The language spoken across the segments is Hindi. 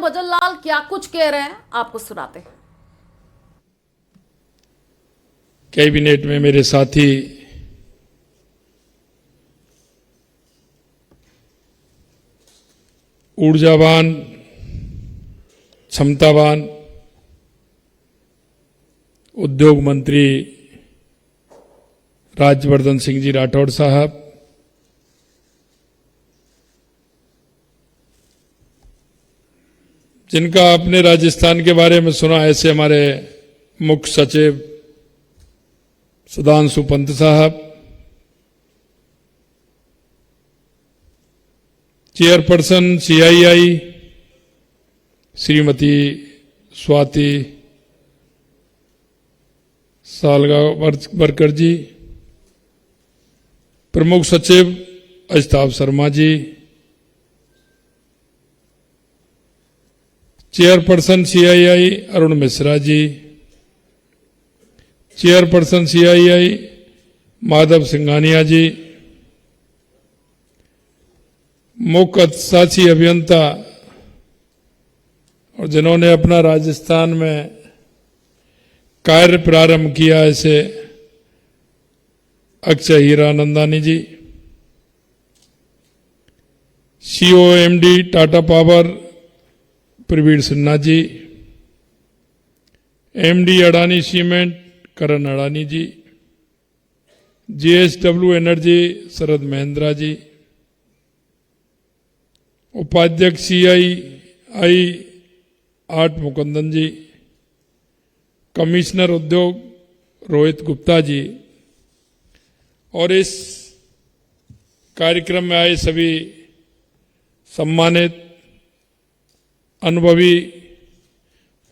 भजन लाल क्या कुछ कह रहे हैं, आपको सुनाते हैं। कैबिनेट में मेरे साथी ऊर्जावान, क्षमतावान उद्योग मंत्री राज्यवर्धन सिंह जी राठौड़ साहब, जिनका आपने राजस्थान के बारे में सुना, ऐसे हमारे मुख्य सचिव सुधांशु पंत साहब, चेयरपर्सन सीआईआई श्रीमती स्वाति सालगावकर जी, प्रमुख सचिव अजताभ Sharma ji, chairperson CII Arun Mishra ji, chairperson CII Madhav Singhania जी, मुख्य अतिशासी अभियंता और जिन्होंने अपना राजस्थान में कार्य प्रारंभ किया, ऐसे Akshay Hiranandani ji, CO MD Tata power Praveen Sinha ji, MD Adani cement Karan Adani ji, JSW energy Sharad Mahendra ji, उपाध्यक्ष CII R Mukundan ji, commissioner उद्योग रोहित गुप्ता जी और इस कार्यक्रम में आए सभी सम्मानित अनुभवी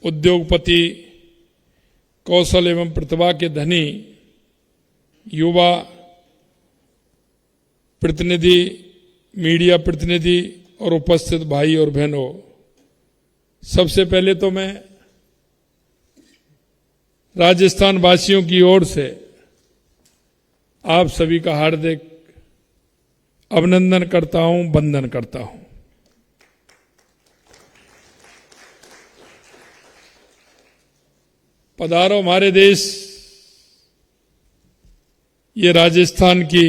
उद्योगपति, कौशल एवं प्रतिभा के धनी युवा प्रतिनिधि, मीडिया प्रतिनिधि और उपस्थित भाई और बहनों, सबसे पहले तो मैं राजस्थान वासियों की ओर से आप सभी का हार्दिक अभिनंदन करता हूं, वंदन करता हूं। पधारो हमारे देश, ये राजस्थान की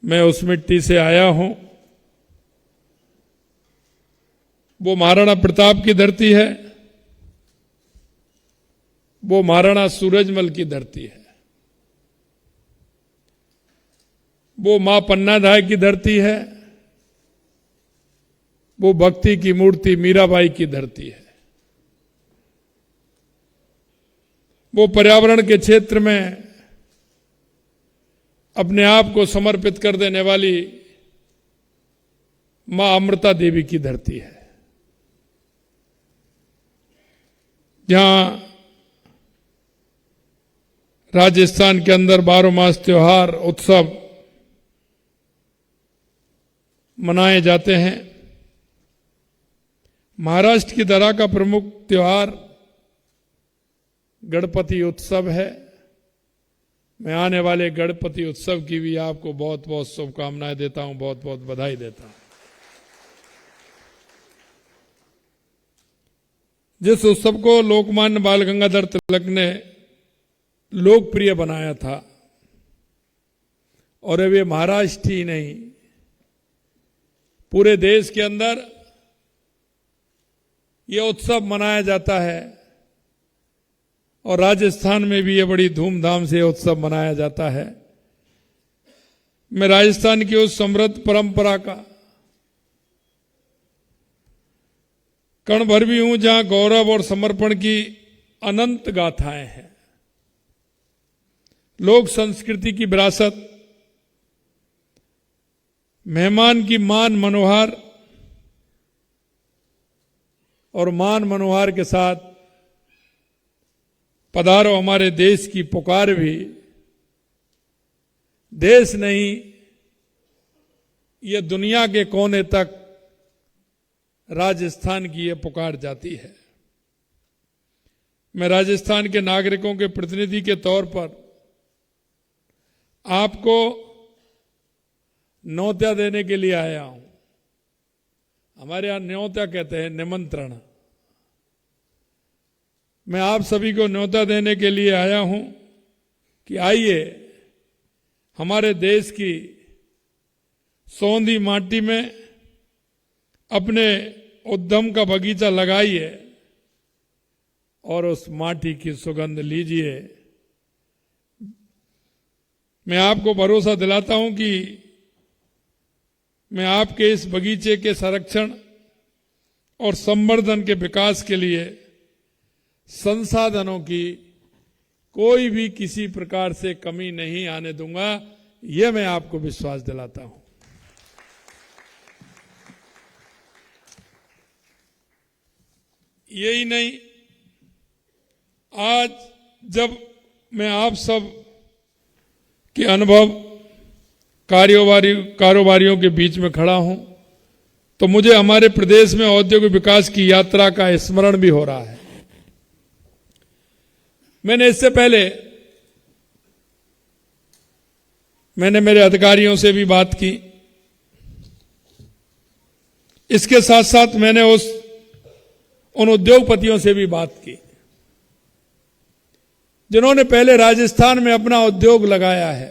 मैं उस मिट्टी से आया हूं। वो महाराणा प्रताप की धरती है, वो महाराणा सूरजमल की धरती है, वो मां पन्नाधाय की धरती है, वो भक्ति की मूर्ति मीराबाई की धरती है, वो पर्यावरण के क्षेत्र में अपने आप को समर्पित कर देने वाली मां अमृता देवी की धरती है, जहां राजस्थान के अंदर 12 मास त्योहार उत्सव मनाए जाते हैं। महाराष्ट्र की धरा का प्रमुख त्योहार गणपति उत्सव है। मैं आने वाले गणपति उत्सव की भी आपको बहुत बहुत शुभकामनाएं देता हूं, बहुत बहुत बधाई देता हूं। जिस उत्सव को लोकमान्य बाल गंगाधर तिलक ने लोकप्रिय बनाया था, और वे महाराष्ट्र ही नहीं, पूरे देश के अंदर यह उत्सव मनाया जाता है, और राजस्थान में भी ये बड़ी धूमधाम से उत्सव मनाया जाता है। मैं राजस्थान की उस समृद्ध परंपरा का कण भर भी हूं, जहां गौरव और समर्पण की अनंत गाथाएं हैं। लोक संस्कृति की विरासत, मेहमान की मान मनोहार, और मान मनोहार के साथ पधारो हमारे देश की पुकार भी देश नहीं, ये दुनिया के कोने तक राजस्थान की ये पुकार जाती है। मैं राजस्थान के नागरिकों के प्रतिनिधि के तौर पर आपको न्योता देने के लिए आया हूं। हमारे यहां न्योता कहते हैं, निमंत्रण। मैं आप सभी को न्योता देने के लिए आया हूं कि आइए हमारे देश की सौंधी माटी में अपने उद्यम का बगीचा लगाइए और उस माटी की सुगंध लीजिए। मैं आपको भरोसा दिलाता हूं कि मैं आपके इस बगीचे के संरक्षण और संवर्धन के विकास के लिए संसाधनों की कोई भी किसी प्रकार से कमी नहीं आने दूंगा, यह मैं आपको विश्वास दिलाता हूं। यही नहीं, आज जब मैं आप सब के अनुभव कारोबारियों के बीच में खड़ा हूं तो मुझे हमारे प्रदेश में औद्योगिक विकास की यात्रा का स्मरण भी हो रहा है। मैंने इससे पहले मेरे अधिकारियों से भी बात की। इसके साथ साथ मैंने उन उद्योगपतियों से भी बात की जिन्होंने पहले राजस्थान में अपना उद्योग लगाया है।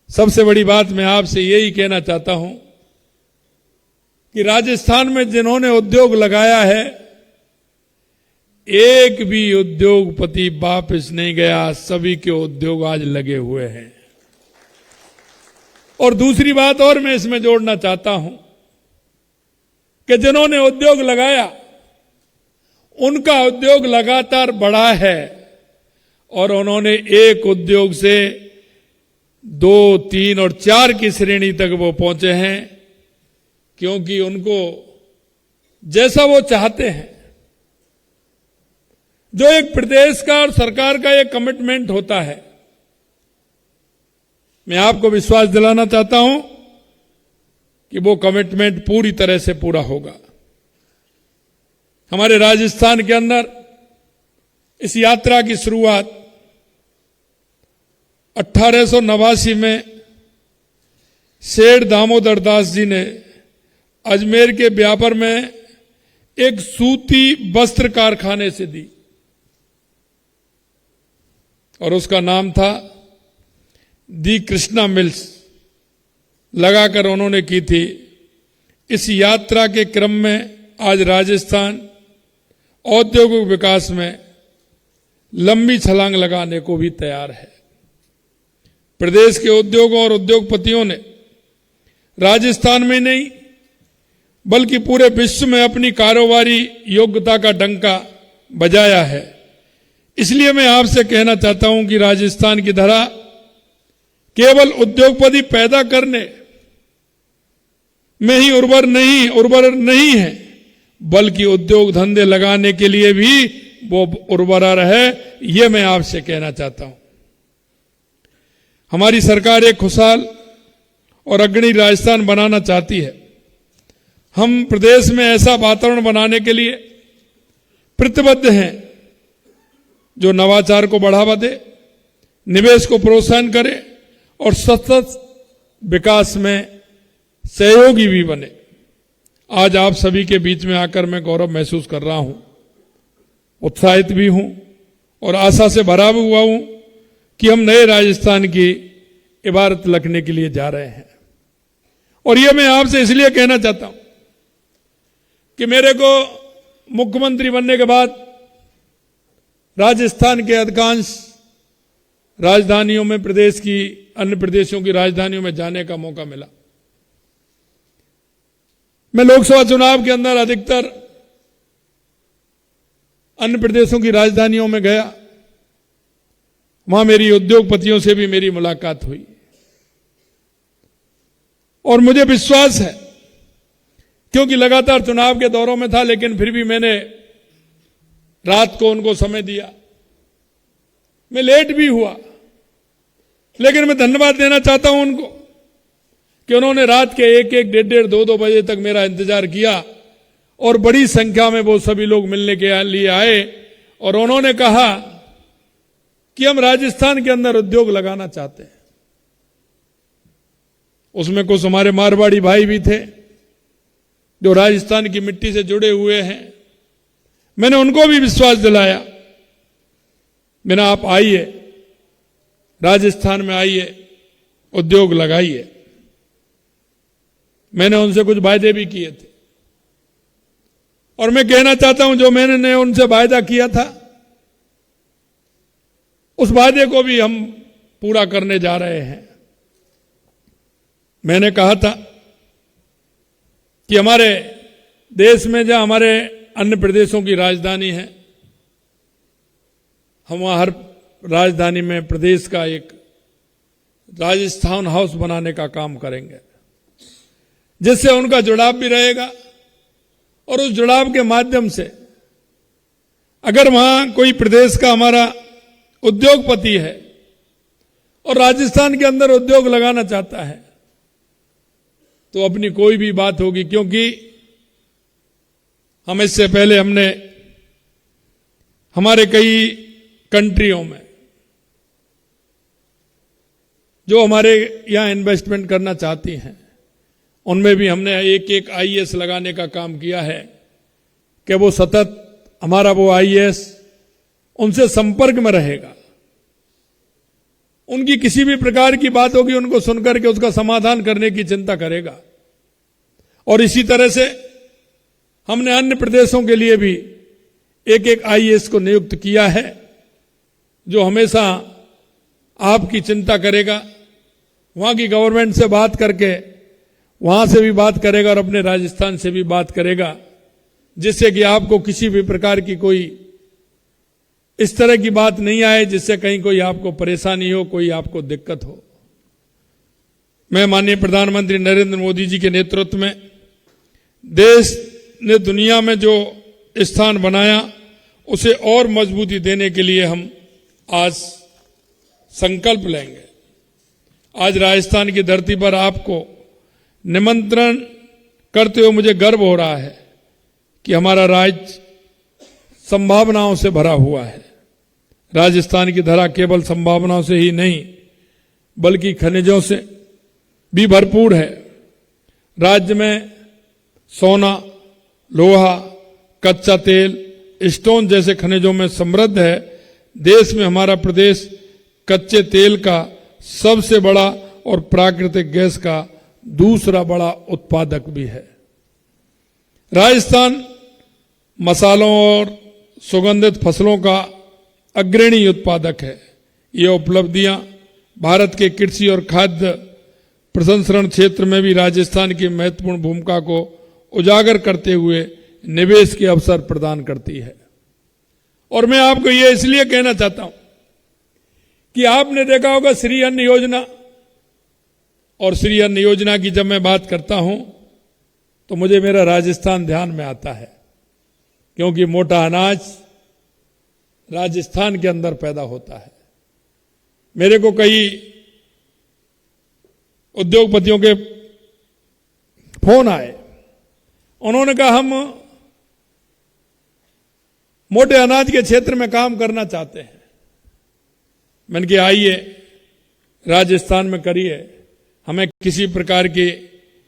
सबसे बड़ी बात मैं आपसे यही कहना चाहता हूं कि राजस्थान में जिन्होंने उद्योग लगाया है, एक भी उद्योगपति वापस नहीं गया, सभी के उद्योग आज लगे हुए हैं। और दूसरी बात और मैं इसमें जोड़ना चाहता हूं कि जिन्होंने उद्योग लगाया उनका उद्योग लगातार बढ़ा है और उन्होंने एक उद्योग से 2, 3 और 4 की श्रेणी तक वो पहुंचे हैं, क्योंकि उनको जैसा वो चाहते हैं, जो एक प्रदेश का और सरकार का एक कमिटमेंट होता है, मैं आपको विश्वास दिलाना चाहता हूं कि वो कमिटमेंट पूरी तरह से पूरा होगा। हमारे राजस्थान के अंदर इस यात्रा की शुरुआत 1889 में सेठ दामोदर दास जी ने अजमेर के ब्यापर में एक सूती वस्त्र कारखाने से दी और उसका नाम था दी कृष्णा मिल्स लगाकर उन्होंने की थी। इस यात्रा के क्रम में आज राजस्थान औद्योगिक विकास में लंबी छलांग लगाने को भी तैयार है। प्रदेश के उद्योगों और उद्योगपतियों ने राजस्थान में नहीं बल्कि पूरे विश्व में अपनी कारोबारी योग्यता का डंका बजाया है। इसलिए मैं आपसे कहना चाहता हूं कि राजस्थान की धरा केवल उद्योगपति पैदा करने में ही उर्वर नहीं है, बल्कि उद्योग धंधे लगाने के लिए भी वो उर्वरा रहे, ये मैं आपसे कहना चाहता हूं। हमारी सरकार एक खुशहाल और अग्रणी राजस्थान बनाना चाहती है। हम प्रदेश में ऐसा वातावरण बनाने के लिए प्रतिबद्ध हैं जो नवाचार को बढ़ावा दे, निवेश को प्रोत्साहन करे और सतत विकास में सहयोगी भी बने। आज आप सभी के बीच में आकर मैं गौरव महसूस कर रहा हूं, उत्साहित भी हूं और आशा से भरा भी हुआ हूं कि हम नए राजस्थान की इबारत लिखने के लिए जा रहे हैं। और यह मैं आपसे इसलिए कहना चाहता हूं कि मेरे को मुख्यमंत्री बनने के बाद राजस्थान के अधिकांश राजधानियों में, प्रदेश की अन्य प्रदेशों की राजधानियों में जाने का मौका मिला। मैं लोकसभा चुनाव के अंदर अधिकतर अन्य प्रदेशों की राजधानियों में गया, वहां मेरी उद्योगपतियों से भी मेरी मुलाकात हुई और मुझे विश्वास है, क्योंकि लगातार चुनाव के दौरों में था, लेकिन फिर भी मैंने रात को उनको समय दिया। मैं लेट भी हुआ, लेकिन मैं धन्यवाद देना चाहता हूं उनको कि उन्होंने रात के 1-1, 1:30, 2-2 बजे तक मेरा इंतजार किया और बड़ी संख्या में वो सभी लोग मिलने के लिए आए और उन्होंने कहा कि हम राजस्थान के अंदर उद्योग लगाना चाहते हैं। उसमें कुछ हमारे मारवाड़ी भाई भी थे, जो राजस्थान की मिट्टी से जुड़े हुए हैं, मैंने उनको भी विश्वास दिलाया, बिना आप आइए, राजस्थान में आइए, उद्योग लगाइए। मैंने उनसे कुछ वायदे भी किए थे और मैं कहना चाहता हूं जो मैंने उनसे वायदा किया था उस वायदे को भी हम पूरा करने जा रहे हैं। मैंने कहा था कि हमारे देश में जहां हमारे अन्य प्रदेशों की राजधानी है, हम वहां हर राजधानी में प्रदेश का एक राजस्थान हाउस बनाने का काम करेंगे, जिससे उनका जुड़ाव भी रहेगा और उस जुड़ाव के माध्यम से अगर वहां कोई प्रदेश का हमारा उद्योगपति है और राजस्थान के अंदर उद्योग लगाना चाहता है तो अपनी कोई भी बात होगी, क्योंकि हम इससे पहले हमने हमारे कई कंट्रियों में जो हमारे यहां इन्वेस्टमेंट करना चाहती हैं उनमें भी हमने एक एक आईएएस लगाने का काम किया है कि वो सतत हमारा वो आईएएस उनसे संपर्क में रहेगा, उनकी किसी भी प्रकार की बात होगी उनको सुनकर के उसका समाधान करने की चिंता करेगा। और इसी तरह से हमने अन्य प्रदेशों के लिए भी एक एक आईएएस को नियुक्त किया है जो हमेशा आपकी चिंता करेगा, वहां की गवर्नमेंट से बात करके वहां से भी बात करेगा और अपने राजस्थान से भी बात करेगा, जिससे कि आपको किसी भी प्रकार की कोई इस तरह की बात नहीं आए जिससे कहीं कोई आपको परेशानी हो, कोई आपको दिक्कत हो। मैं माननीय प्रधानमंत्री नरेंद्र मोदी जी के नेतृत्व में देश ने दुनिया में जो स्थान बनाया उसे और मजबूती देने के लिए हम आज संकल्प लेंगे। आज राजस्थान की धरती पर आपको निमंत्रण करते हुए मुझे गर्व हो रहा है कि हमारा राज्य संभावनाओं से भरा हुआ है। राजस्थान की धरा केवल संभावनाओं से ही नहीं बल्कि खनिजों से भी भरपूर है। राज्य में सोना, लोहा, कच्चा तेल, स्टोन जैसे खनिजों में समृद्ध है। देश में हमारा प्रदेश कच्चे तेल का सबसे बड़ा और प्राकृतिक गैस का दूसरा बड़ा उत्पादक भी है। राजस्थान मसालों और सुगंधित फसलों का अग्रणी उत्पादक है। ये उपलब्धियां भारत के कृषि और खाद्य प्रसंस्करण क्षेत्र में भी राजस्थान की महत्वपूर्ण भूमिका को उजागर करते हुए निवेश के अवसर प्रदान करती है। और मैं आपको ये इसलिए कहना चाहता हूं कि आपने देखा होगा श्री अन्न योजना, और श्री अन्न योजना की जब मैं बात करता हूं तो मुझे मेरा राजस्थान ध्यान में आता है, क्योंकि मोटा अनाज राजस्थान के अंदर पैदा होता है। मेरे को कई उद्योगपतियों के फोन आए, उन्होंने कहा हम मोटे अनाज के क्षेत्र में काम करना चाहते हैं। मैंने कहा आइए राजस्थान में करिए, हमें किसी प्रकार की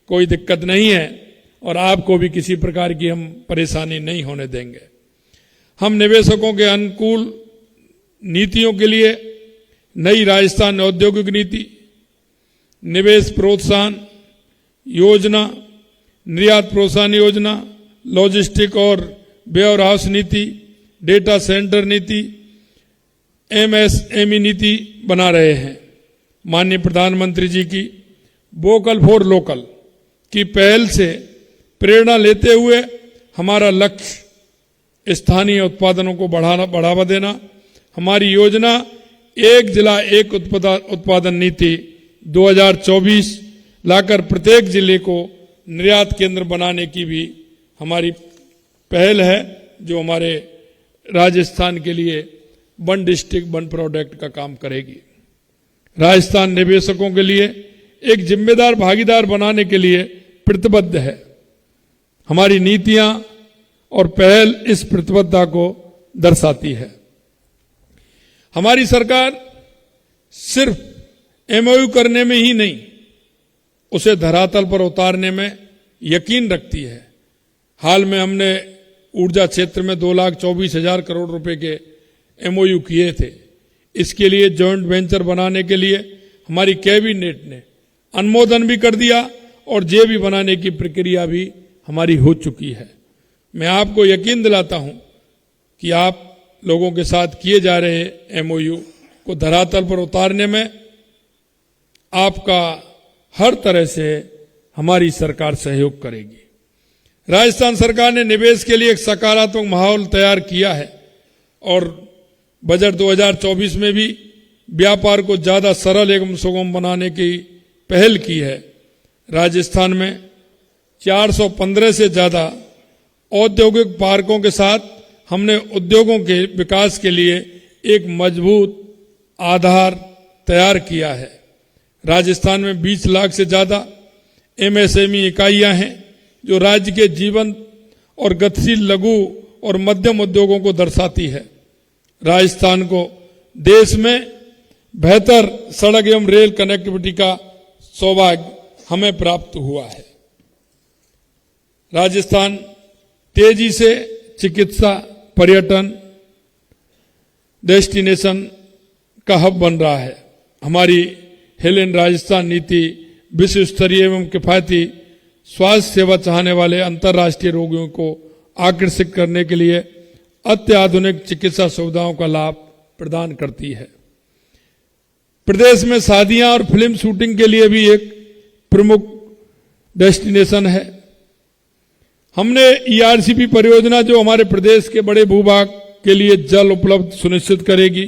कोई दिक्कत नहीं है और आपको भी किसी प्रकार की हम परेशानी नहीं होने देंगे। हम निवेशकों के अनुकूल नीतियों के लिए नई राजस्थान औद्योगिक नीति, निवेश प्रोत्साहन योजना, निर्यात प्रोत्साहन योजना, लॉजिस्टिक और वेयर हाउस नीति, डेटा सेंटर नीति, एमएसएमई नीति बना रहे हैं। माननीय प्रधानमंत्री जी की वोकल फॉर लोकल की पहल से प्रेरणा लेते हुए हमारा लक्ष्य स्थानीय उत्पादनों को बढ़ावा देना। हमारी योजना एक जिला एक उत्पादन नीति 2024 लाकर प्रत्येक जिले को निर्यात केंद्र बनाने की भी हमारी पहल है, जो हमारे राजस्थान के लिए वन डिस्ट्रिक्ट वन प्रोडक्ट का काम करेगी। राजस्थान निवेशकों के लिए एक जिम्मेदार भागीदार बनाने के लिए प्रतिबद्ध है। हमारी नीतियां और पहल इस प्रतिबद्धता को दर्शाती है। हमारी सरकार सिर्फ एमओयू करने में ही नहीं, उसे धरातल पर उतारने में यकीन रखती है। हाल में हमने ऊर्जा क्षेत्र में 2,24,000 करोड़ रुपए के एमओयू किए थे। इसके लिए जॉइंट वेंचर बनाने के लिए हमारी कैबिनेट ने अनुमोदन भी कर दिया और जेबी बनाने की प्रक्रिया भी हमारी हो चुकी है। मैं आपको यकीन दिलाता हूं कि आप लोगों के साथ किए जा रहे एमओयू को धरातल पर उतारने में आपका हर तरह से हमारी सरकार सहयोग करेगी। राजस्थान सरकार ने निवेश के लिए एक सकारात्मक माहौल तैयार किया है और बजट 2024 में भी व्यापार को ज्यादा सरल एवं सुगम बनाने की पहल की है। राजस्थान में 415 से ज्यादा औद्योगिक पार्कों के साथ हमने उद्योगों के विकास के लिए एक मजबूत आधार तैयार किया है। राजस्थान में 20 लाख से ज्यादा एमएसएमई इकाइयां हैं जो राज्य के जीवन और गतिशील लघु और मध्यम उद्योगों को दर्शाती है। राजस्थान को देश में बेहतर सड़क एवं रेल कनेक्टिविटी का सौभाग्य हमें प्राप्त हुआ है। राजस्थान तेजी से चिकित्सा पर्यटन डेस्टिनेशन का हब बन रहा है। हमारी हिल इन राजस्थान नीति विश्व स्तरीय एवं किफायती स्वास्थ्य सेवा चाहने वाले अंतर्राष्ट्रीय रोगियों को आकर्षित करने के लिए अत्याधुनिक चिकित्सा सुविधाओं का लाभ प्रदान करती है। प्रदेश में शादियां और फिल्म शूटिंग के लिए भी एक प्रमुख डेस्टिनेशन है। हमने ईआरसीपी परियोजना जो हमारे प्रदेश के बड़े भूभाग के लिए जल उपलब्ध सुनिश्चित करेगी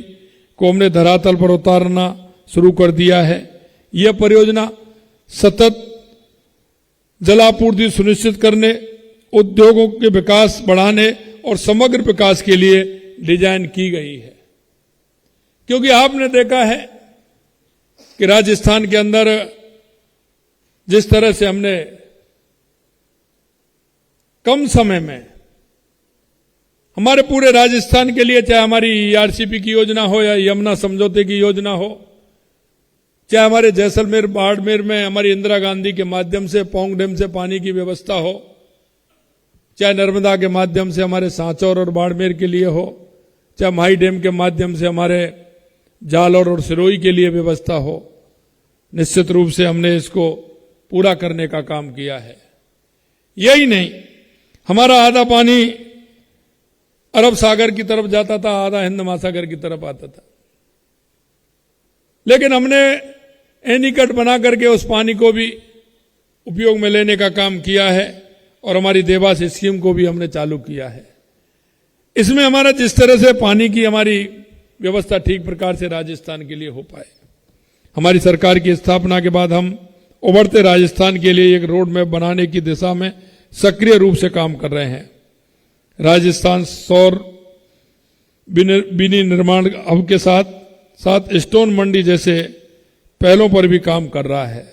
को हमने धरातल पर उतारना शुरू कर दिया है। यह परियोजना सतत जलापूर्ति सुनिश्चित करने, उद्योगों के विकास बढ़ाने और समग्र विकास के लिए डिजाइन की गई है। क्योंकि आपने देखा है कि राजस्थान के अंदर जिस तरह से हमने कम समय में हमारे पूरे राजस्थान के लिए, चाहे हमारी ईआरसीपी की योजना हो या यमुना समझौते की योजना हो, चाहे हमारे जैसलमेर बाड़मेर में हमारी इंदिरा गांधी के माध्यम से पौंग डैम से पानी की व्यवस्था हो, चाहे नर्मदा के माध्यम से हमारे सांचौर और बाड़मेर के लिए हो, चाहे माही डैम के माध्यम से हमारे जालौर और सिरोही के लिए व्यवस्था हो, निश्चित रूप से हमने इसको पूरा करने का काम किया है। यही नहीं, हमारा आधा पानी अरब सागर की तरफ जाता था, आधा हिंद महासागर की तरफ आता था, लेकिन हमने एनीकट बना करके उस पानी को भी उपयोग में लेने का काम किया है और हमारी देवास स्कीम को भी हमने चालू किया है। इसमें हमारा जिस तरह से पानी की हमारी व्यवस्था ठीक प्रकार से राजस्थान के लिए हो पाए, हमारी सरकार की स्थापना के बाद हम उभरते राजस्थान के लिए एक रोड मैप बनाने की दिशा में सक्रिय रूप से काम कर रहे हैं। राजस्थान सौर विनिर्माण हब के साथ साथ स्टोन मंडी जैसे पहलों पर भी काम कर रहा है।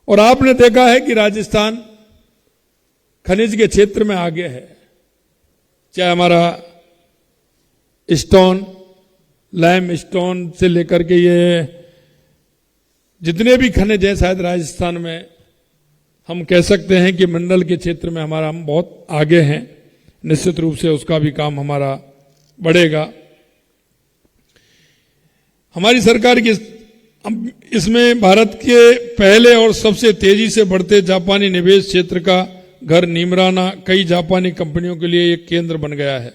और आपने देखा है कि राजस्थान खनिज के क्षेत्र में आगे है, चाहे हमारा स्टोन, लाइम स्टोन से लेकर के ये जितने भी खनिज हैं, शायद राजस्थान में हम कह सकते हैं कि मिनरल के क्षेत्र में हम बहुत आगे हैं। निश्चित रूप से उसका भी काम हमारा बढ़ेगा। हमारी सरकार की इसमें भारत के पहले और सबसे तेजी से बढ़ते जापानी निवेश क्षेत्र का घर नीमराना कई जापानी कंपनियों के लिए एक केंद्र बन गया है।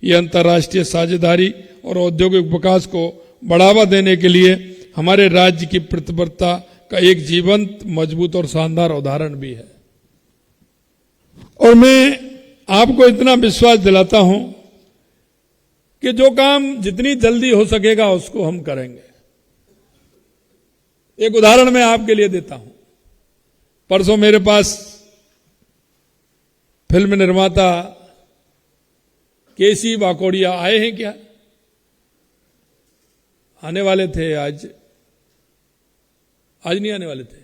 यह अंतर्राष्ट्रीय साझेदारी और औद्योगिक विकास को बढ़ावा देने के लिए हमारे राज्य की प्रतिबद्धता का एक जीवंत, मजबूत और शानदार उदाहरण भी है। और मैं आपको इतना विश्वास दिलाता हूं कि जो काम जितनी जल्दी हो सकेगा उसको हम करेंगे। एक उदाहरण मैं आपके लिए देता हूं। परसों मेरे पास फिल्म निर्माता केसी वाकोड़िया आए हैं। क्या आने वाले थे? आज नहीं आने वाले थे।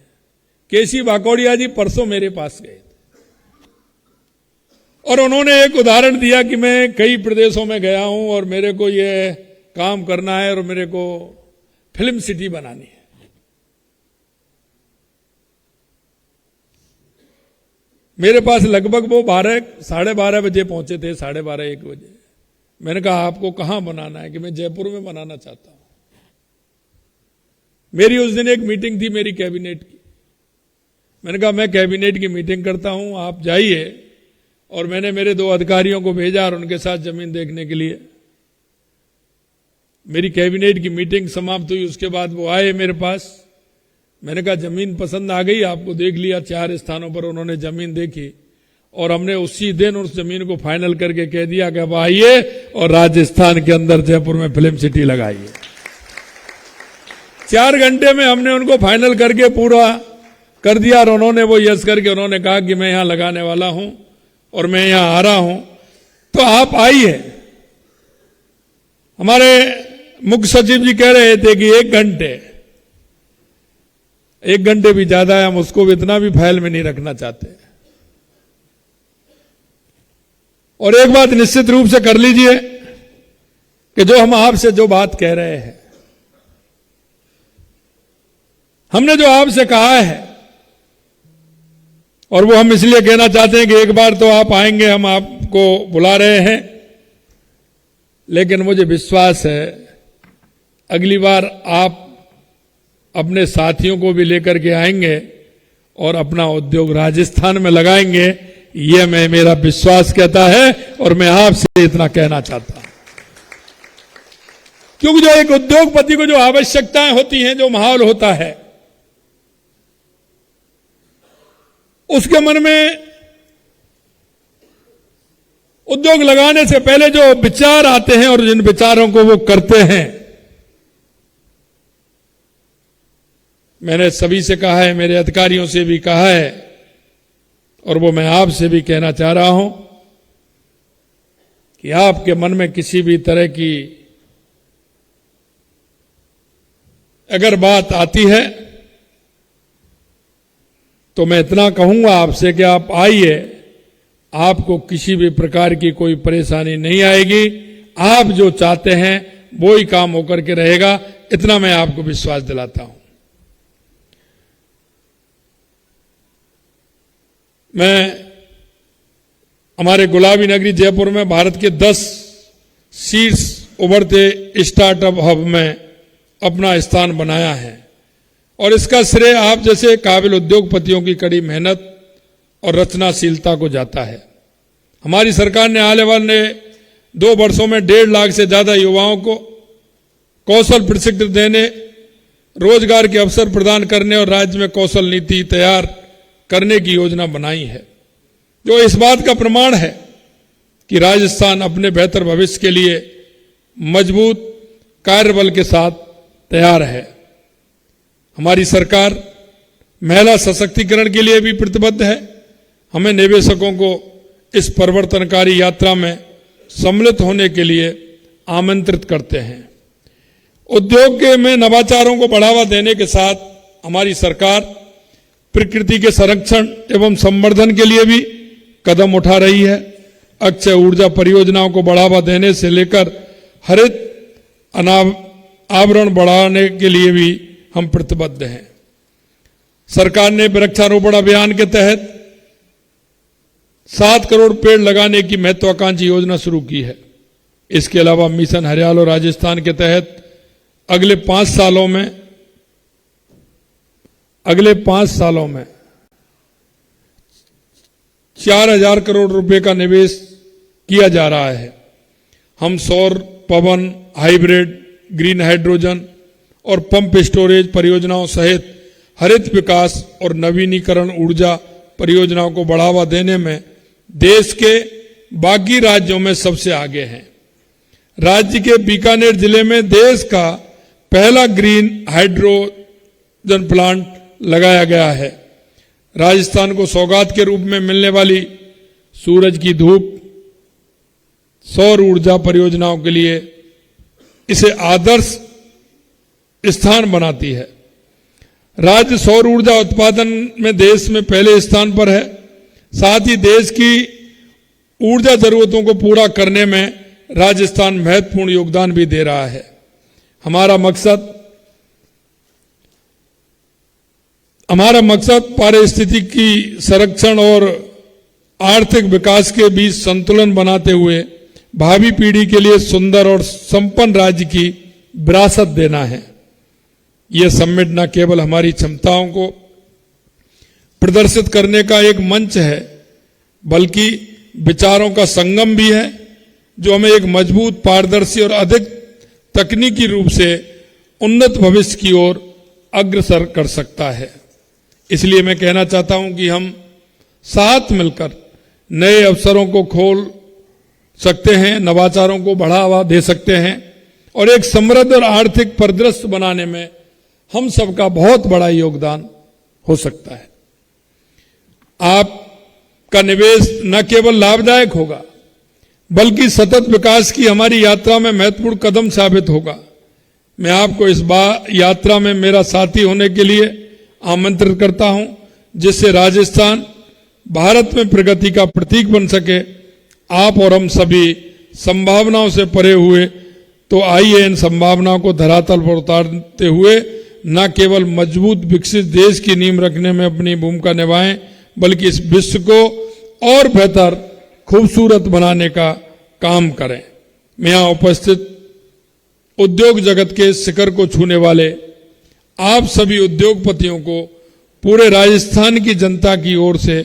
केसी वाकोड़िया जी परसों मेरे पास गए थे और उन्होंने एक उदाहरण दिया कि मैं कई प्रदेशों में गया हूं और मेरे को ये काम करना है और मेरे को फिल्म सिटी बनानी है। मेरे पास लगभग वो 12-12:30 बजे पहुंचे थे, 12:30-1 बजे। मैंने कहा आपको कहां बनाना है? कि मैं जयपुर में बनाना चाहता हूं। मेरी उस दिन एक मीटिंग थी मेरी कैबिनेट की। मैंने कहा मैं कैबिनेट की मीटिंग करता हूं, आप जाइए। और मैंने मेरे 2 अधिकारियों को भेजा और उनके साथ जमीन देखने के लिए। मेरी कैबिनेट की मीटिंग समाप्त हुई, उसके बाद वो आए मेरे पास। मैंने कहा जमीन पसंद आ गई आपको? देख लिया 4 स्थानों पर उन्होंने जमीन देखी और हमने उसी दिन उस जमीन को फाइनल करके कह दिया कि अब आइए और राजस्थान के अंदर जयपुर में फिल्म सिटी लगाइए। 4 घंटे में हमने उनको फाइनल करके पूरा कर दिया और उन्होंने वो यस करके उन्होंने कहा कि मैं यहां लगाने वाला हूं और मैं यहां आ रहा हूं, तो आप आइए। हमारे मुख्य सचिव जी कह रहे थे कि 1 घंटे भी ज्यादा है, हम उसको भी इतना भी फाइल में नहीं रखना चाहते। और एक बात निश्चित रूप से कर लीजिए कि जो हम आपसे जो बात कह रहे हैं, हमने जो आपसे कहा है, और वो हम इसलिए कहना चाहते हैं कि एक बार तो आप आएंगे, हम आपको बुला रहे हैं, लेकिन मुझे विश्वास है अगली बार आप अपने साथियों को भी लेकर के आएंगे और अपना उद्योग राजस्थान में लगाएंगे, ये मेरा विश्वास कहता है। और मैं आपसे इतना कहना चाहता हूं, क्योंकि जो एक उद्योगपति को जो आवश्यकताएं होती हैं, जो माहौल होता है, उसके मन में उद्योग लगाने से पहले जो विचार आते हैं और जिन विचारों को वो करते हैं, मैंने सभी से कहा है, मेरे अधिकारियों से भी कहा है, और वो मैं आपसे भी कहना चाह रहा हूं कि आपके मन में किसी भी तरह की अगर बात आती है तो मैं इतना कहूंगा आपसे कि आप आइए, आपको किसी भी प्रकार की कोई परेशानी नहीं आएगी। आप जो चाहते हैं वो ही काम होकर के रहेगा, इतना मैं आपको विश्वास दिलाता हूं। मैं हमारे गुलाबी नगरी जयपुर में भारत के 10 शीर्ष उभरते स्टार्टअप हब में अपना स्थान बनाया है, और इसका श्रेय आप जैसे काबिल उद्योगपतियों की कड़ी मेहनत और रचनाशीलता को जाता है। हमारी सरकार ने आने वाले 2 वर्षों में 1.5 लाख से ज्यादा युवाओं को कौशल प्रशिक्षण देने, रोजगार के अवसर प्रदान करने और राज्य में कौशल नीति तैयार करने की योजना बनाई है, जो इस बात का प्रमाण है कि राजस्थान अपने बेहतर भविष्य के लिए मजबूत कार्यबल के साथ तैयार है। हमारी सरकार महिला सशक्तिकरण के लिए भी प्रतिबद्ध है। हमें निवेशकों को इस परिवर्तनकारी यात्रा में सम्मिलित होने के लिए आमंत्रित करते हैं। उद्योग के में नवाचारों को बढ़ावा देने के साथ हमारी सरकार प्रकृति के संरक्षण एवं संवर्धन के लिए भी कदम उठा रही है। अक्षय ऊर्जा परियोजनाओं को बढ़ावा देने से लेकर हरित आवरण बढ़ाने के लिए भी हम प्रतिबद्ध हैं। सरकार ने वृक्षारोपण अभियान के तहत 7 करोड़ पेड़ लगाने की महत्वाकांक्षी योजना शुरू की है। इसके अलावा मिशन हरियालो राजस्थान के तहत अगले 5 सालों में 4,000 करोड़ रुपए का निवेश किया जा रहा है। हम सौर, पवन, हाइब्रिड, ग्रीन हाइड्रोजन और पंप स्टोरेज परियोजनाओं सहित हरित विकास और नवीनीकरण ऊर्जा परियोजनाओं को बढ़ावा देने में देश के बाकी राज्यों में सबसे आगे हैं। राज्य के बीकानेर जिले में देश का पहला ग्रीन हाइड्रोजन प्लांट लगाया गया है। राजस्थान को सौगात के रूप में मिलने वाली सूरज की धूप सौर ऊर्जा परियोजनाओं के लिए इसे आदर्श स्थान बनाती है। राज्य सौर ऊर्जा उत्पादन में देश में पहले स्थान पर है। साथ ही देश की ऊर्जा जरूरतों को पूरा करने में राजस्थान महत्वपूर्ण योगदान भी दे रहा है। हमारा मकसद पारिस्थितिकी संरक्षण और आर्थिक विकास के बीच संतुलन बनाते हुए भावी पीढ़ी के लिए सुंदर और संपन्न राज्य की विरासत देना है। यह समिट न केवल हमारी क्षमताओं को प्रदर्शित करने का एक मंच है, बल्कि विचारों का संगम भी है, जो हमें एक मजबूत, पारदर्शी और अधिक तकनीकी रूप से उन्नत भविष्य की ओर अग्रसर कर सकता है। इसलिए मैं कहना चाहता हूं कि हम साथ मिलकर नए अवसरों को खोल सकते हैं, नवाचारों को बढ़ावा दे सकते हैं और एक समृद्ध और आर्थिक परिदृश्य बनाने में हम सबका बहुत बड़ा योगदान हो सकता है। आपका निवेश न केवल लाभदायक होगा, बल्कि सतत विकास की हमारी यात्रा में महत्वपूर्ण कदम साबित होगा। मैं आपको इस यात्रा में मेरा साथी होने के लिए आमंत्रित करता हूं, जिससे राजस्थान भारत में प्रगति का प्रतीक बन सके। आप और हम सभी संभावनाओं से परे हुए, तो आइए इन संभावनाओं को धरातल पर उतारते हुए न केवल मजबूत विकसित देश की नींव रखने में अपनी भूमिका निभाएं, बल्कि इस विश्व को और बेहतर, खूबसूरत बनाने का काम करें। मैं यहां उपस्थित उद्योग जगत के शिखर को छूने वाले आप सभी उद्योगपतियों को पूरे राजस्थान की जनता की ओर से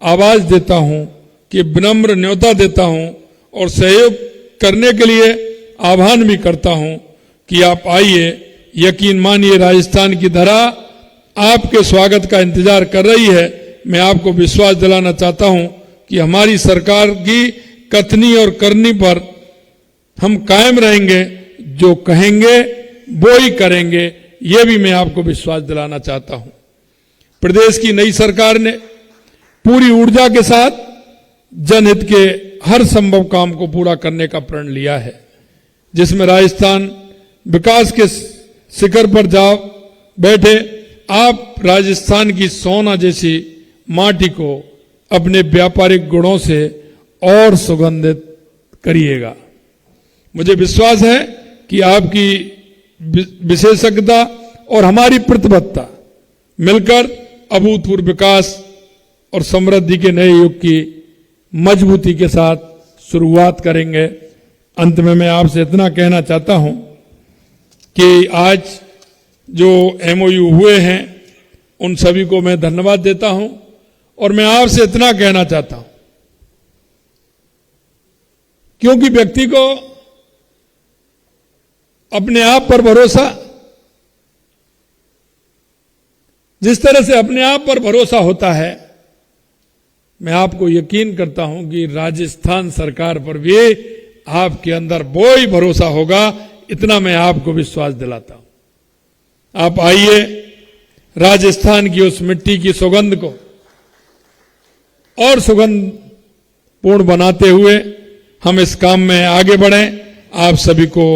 आवाज देता हूं कि विनम्र न्योता देता हूं और सहयोग करने के लिए आह्वान भी करता हूं कि आप आइए। यकीन मानिए, राजस्थान की धरा आपके स्वागत का इंतजार कर रही है। मैं आपको विश्वास दिलाना चाहता हूं कि हमारी सरकार की कथनी और करनी पर हम कायम रहेंगे। जो कहेंगे वो ही करेंगे, ये भी मैं आपको विश्वास दिलाना चाहता हूं। प्रदेश की नई सरकार ने पूरी ऊर्जा के साथ जनहित के हर संभव काम को पूरा करने का प्रण लिया है, जिसमें राजस्थान विकास के शिखर पर जा बैठे। आप राजस्थान की सोना जैसी माटी को अपने व्यापारिक गुणों से और सुगंधित करिएगा। मुझे विश्वास है कि आपकी विशेषज्ञता और हमारी प्रतिबद्धता मिलकर अभूतपूर्व विकास और समृद्धि के नए युग की मजबूती के साथ शुरुआत करेंगे। अंत में मैं आपसे इतना कहना चाहता हूं कि आज जो एमओयू हुए हैं, उन सभी को मैं धन्यवाद देता हूं और मैं आपसे इतना कहना चाहता हूं, क्योंकि व्यक्ति को अपने आप पर भरोसा, जिस तरह से अपने आप पर भरोसा होता है, मैं आपको यकीन करता हूं कि राजस्थान सरकार पर भी आपके अंदर वो ही भरोसा होगा। इतना मैं आपको विश्वास दिलाता हूं। आप आइए, राजस्थान की उस मिट्टी की सुगंध को और सुगंध पूर्ण बनाते हुए हम इस काम में आगे बढ़ें। आप सभी को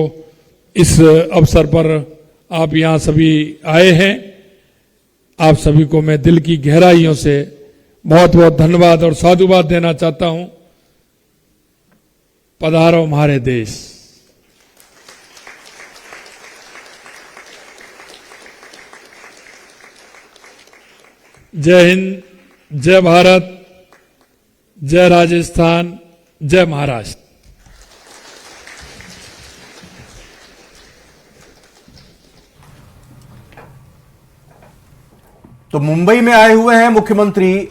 इस अवसर पर, आप यहां सभी आए हैं, आप सभी को मैं दिल की गहराइयों से बहुत बहुत धन्यवाद और साधुवाद देना चाहता हूं। पधारो हमारे देश। जय हिंद, जय भारत, जय राजस्थान, जय महाराष्ट्र। तो मुंबई में आए हुए हैं मुख्यमंत्री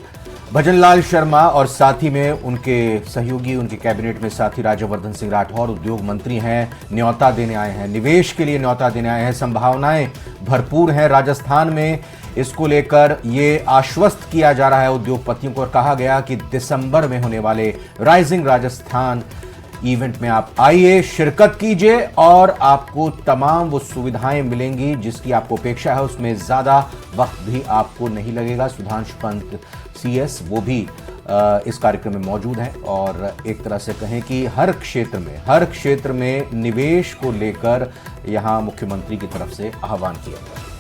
भजनलाल शर्मा और साथ ही में उनके सहयोगी, उनके कैबिनेट में साथी राज्यवर्धन सिंह राठौर उद्योग मंत्री हैं, न्योता देने आए हैं, निवेश के लिए न्योता देने आए हैं। संभावनाएं भरपूर हैं राजस्थान में। इसको लेकर ये आश्वस्त किया जा रहा है उद्योगपतियों को और कहा गया कि दिसंबर में होने वाले राइजिंग राजस्थान इवेंट में आप आइए, शिरकत कीजिए और आपको तमाम वो सुविधाएं मिलेंगी जिसकी आपको अपेक्षा है। उसमें ज्यादा वक्त भी आपको नहीं लगेगा। सुधांशु पंत CS वो भी इस कार्यक्रम में मौजूद हैं और एक तरह से कहें कि हर क्षेत्र में निवेश को लेकर यहां मुख्यमंत्री की तरफ से आह्वान किया गया।